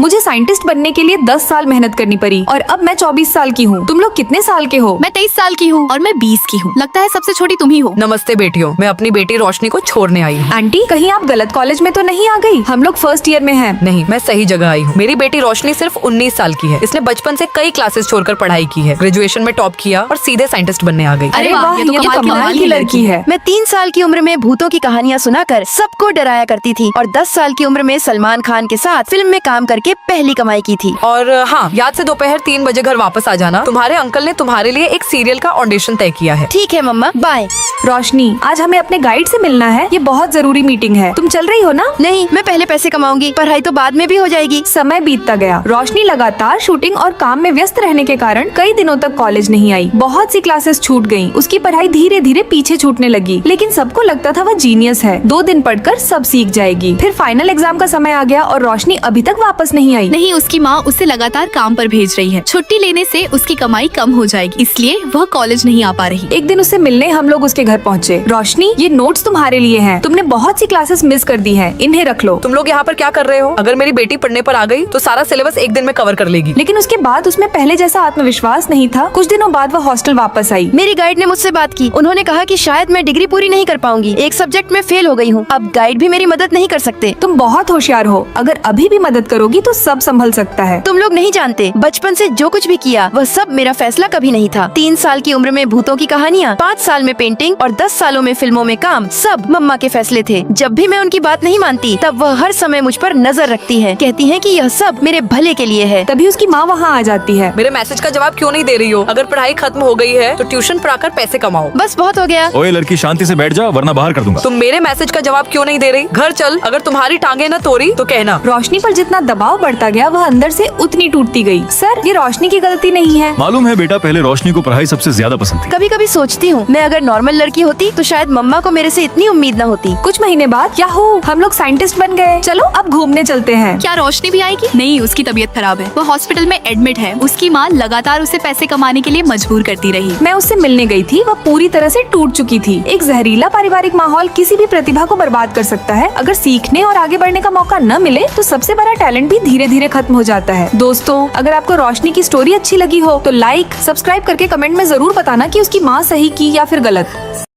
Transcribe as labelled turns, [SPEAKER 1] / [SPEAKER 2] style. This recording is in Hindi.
[SPEAKER 1] मुझे साइंटिस्ट बनने के लिए 10 साल मेहनत करनी पड़ी और अब मैं 24 साल की हूँ। तुम लोग कितने साल के हो?
[SPEAKER 2] मैं 23 साल की हूँ और मैं 20 की हूँ। लगता है सबसे छोटी तुम ही हो।
[SPEAKER 3] नमस्ते बेटियों, मैं अपनी बेटी रोशनी को छोड़ने आई हूँ।
[SPEAKER 1] आंटी, कहीं आप गलत कॉलेज में तो नहीं आ गई? हम लोग फर्स्ट ईयर में हैं।
[SPEAKER 3] नहीं, मैं सही जगह आई हूँ। मेरी बेटी रोशनी सिर्फ 19 साल की है। इसने बचपन से कई क्लासेस छोड़कर पढ़ाई की है, ग्रेजुएशन में टॉप किया और सीधे साइंटिस्ट बनने आ गई।
[SPEAKER 1] अरे वाह, ये तो कमाल की लड़की है।
[SPEAKER 4] मैं 3 साल की उम्र में भूतों की कहानियाँ सुनाकर सबको डराया करती थी और 10 साल की उम्र में सलमान खान के साथ फिल्म में काम करके पहली कमाई की थी।
[SPEAKER 3] और हाँ, याद से दोपहर 3 बजे घर वापस आ जाना। तुम्हारे अंकल ने तुम्हारे लिए एक सीरियल का ऑडिशन तय किया है।
[SPEAKER 4] ठीक है मम्मा, बाय।
[SPEAKER 1] रोशनी, आज हमें अपने गाइड से मिलना है। ये बहुत जरूरी मीटिंग है। तुम चल रही हो ना?
[SPEAKER 4] नहीं, मैं पहले पैसे कमाऊंगी, पढ़ाई तो बाद में भी हो जाएगी।
[SPEAKER 1] समय बीतता गया। रोशनी लगातार शूटिंग और काम में व्यस्त रहने के कारण कई दिनों तक कॉलेज नहीं आई। बहुत सी क्लासेस छूट गयी। उसकी पढ़ाई धीरे धीरे पीछे छूटने लगी, लेकिन सबको लगता था वह जीनियस है, 2 दिन पढ़कर सब सीख जाएगी। फिर फाइनल एग्जाम का समय आ गया और रोशनी अभी तक वापस नहीं आई।
[SPEAKER 2] नहीं, उसकी माँ उसे लगातार काम पर भेज रही है। छुट्टी लेने से उसकी कमाई कम हो जाएगी, इसलिए वह कॉलेज नहीं आ पा रही।
[SPEAKER 1] एक दिन उससे मिलने हम लोग उसके घर पहुँचे। रोशनी, ये नोट्स तुम्हारे लिए हैं। तुमने बहुत सी क्लासेस मिस कर दी हैं, इन्हें रख लो।
[SPEAKER 3] तुम लोग यहाँ पर क्या कर रहे हो? अगर मेरी बेटी पढ़ने पर आ गई तो सारा सिलेबस एक दिन में कवर कर लेगी।
[SPEAKER 1] लेकिन उसके बाद उसमें पहले जैसा आत्मविश्वास नहीं था। कुछ दिनों बाद वह हॉस्टल वापस आई।
[SPEAKER 4] मेरी गाइड ने मुझसे बात की। उन्होंने कहा कि शायद मैं डिग्री पूरी नहीं कर पाऊंगी। एक सब्जेक्ट में फेल हो गई हूँ। अब गाइड भी मेरी मदद नहीं कर सकते।
[SPEAKER 1] तुम बहुत होशियार हो। अगर अभी भी मदद करोगी तो सब संभल सकता है।
[SPEAKER 4] तुम लोग नहीं जानते, बचपन से जो कुछ भी किया वह सब मेरा फैसला कभी नहीं था। 3 साल की उम्र में भूतों की कहानियाँ, 5 साल में पेंटिंग और 10 सालों में फिल्मों में काम, सब मम्मा के फैसले थे। जब भी मैं उनकी बात नहीं मानती तब वह हर समय मुझ पर नजर रखती है। कहती है कि यह सब मेरे भले के लिए है।
[SPEAKER 1] तभी उसकी माँ वहाँ आ जाती है।
[SPEAKER 3] मेरे मैसेज का जवाब क्यों नहीं दे रही हो? अगर पढ़ाई खत्म हो गई है तो ट्यूशन पढ़ाकर पैसे कमाओ।
[SPEAKER 4] बस बहुत हो गया।
[SPEAKER 5] ओए लड़की, शांति से बैठ जा वरना बाहर कर दूंगा।
[SPEAKER 3] तुम मेरे मैसेज का जवाब क्यों नहीं दे रही? घर चल, अगर तुम्हारी टांगे न तोड़ी तो कहना।
[SPEAKER 1] रोशनी पर जितना दबाव बढ़ता गया वह अंदर से उतनी टूटती गई। सर, ये रोशनी की गलती नहीं है।
[SPEAKER 5] मालूम है बेटा, पहले रोशनी को पढ़ाई सबसे ज्यादा पसंद थी।
[SPEAKER 4] कभी कभी सोचती हूँ मैं अगर नॉर्मल लड़की होती तो शायद मम्मा को मेरे से इतनी उम्मीद न होती।
[SPEAKER 1] कुछ महीने बाद याहू, हम लोग साइंटिस्ट बन गए। चलो अब घूमने चलते हैं।
[SPEAKER 2] क्या रोशनी भी आएगी? नहीं, उसकी तबीयत खराब है, वो हॉस्पिटल में एडमिट है। उसकी माँ लगातार उसे पैसे कमाने के लिए मजबूर करती रही।
[SPEAKER 1] मैं उससे मिलने गई थी, वह पूरी तरह से टूट चुकी थी। एक जहरीला पारिवारिक माहौल किसी भी प्रतिभा को बर्बाद कर सकता है। अगर सीखने और आगे बढ़ने का मौका न मिले तो सबसे बड़ा टैलेंट भी धीरे धीरे खत्म हो जाता है। दोस्तों, अगर आपको रोशनी की स्टोरी अच्छी लगी हो तो लाइक, सब्सक्राइब करके कमेंट में जरूर बताना कि उसकी माँ सही की या फिर गलत।